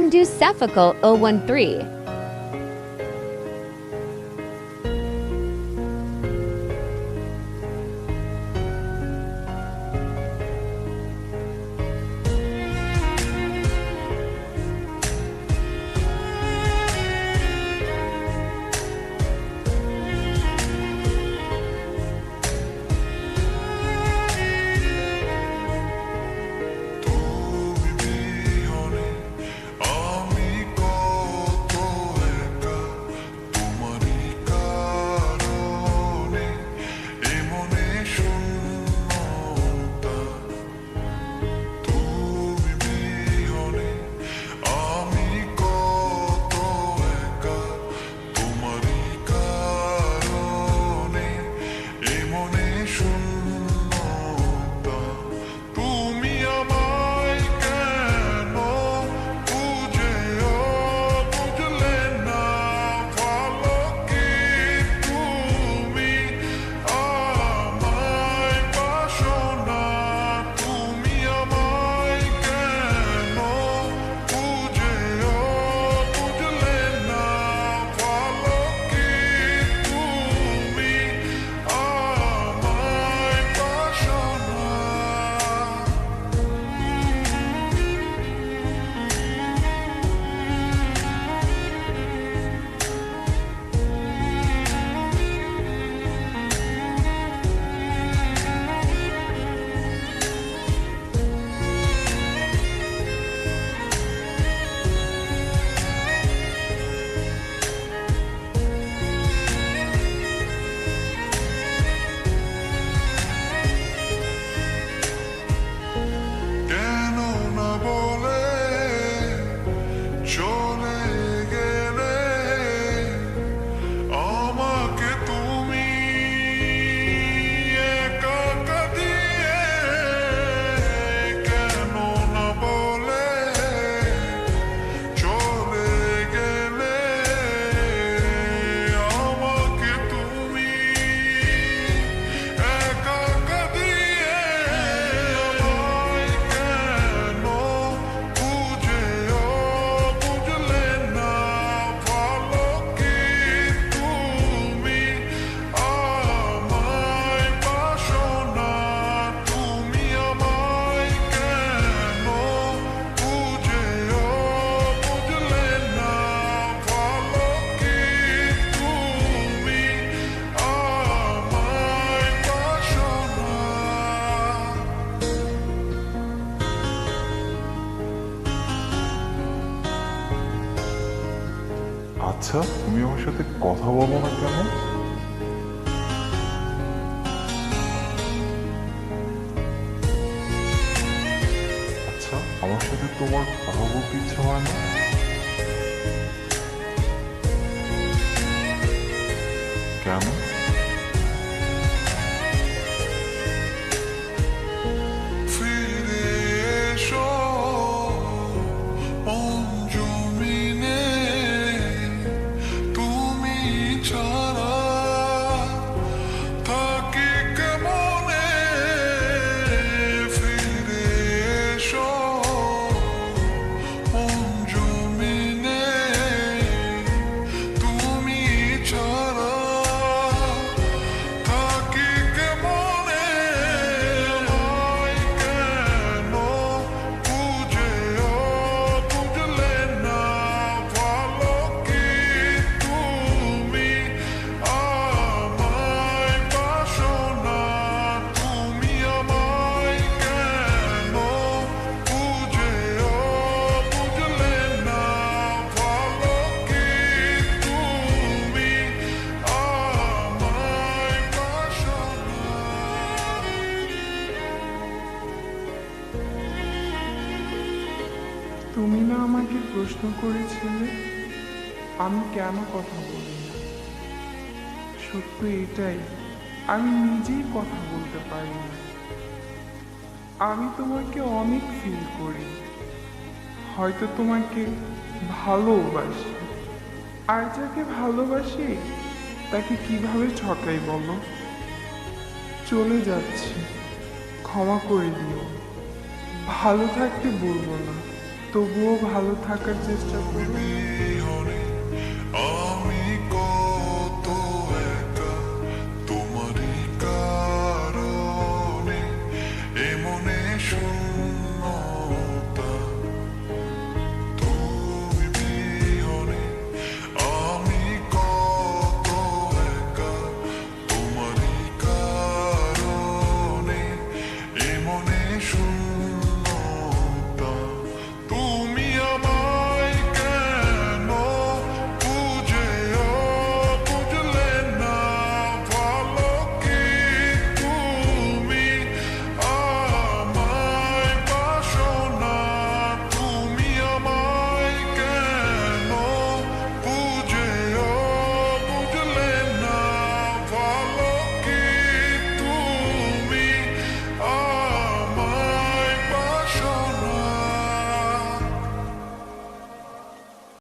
undo Cephalical 013. আচ্ছা, তুমি আমার সাথে কথা বলো না কেন? আচ্ছা, আমার সাথে তোমার কথা বলতে ইচ্ছা হয় না? কেন? তুমি না আমাকে প্রশ্ন করেছিলে আমি কেন কথা বলি না। সত্য এটাই, আমি নিজেই কথা বলতে পারি না। আমি তোমাকে অনেক ফিল করি, হয়তো তোমাকে ভালোবাসি। আর যাকে ভালোবাসি তাকে কিভাবে ঠকাই বলো? চলে যাচ্ছি, ক্ষমা করে দিও। ভালো থাকতে বলবো না, তবুও ভালো থাকার চেষ্টা করো। আমি কত একা তোমারই কারণে এমনে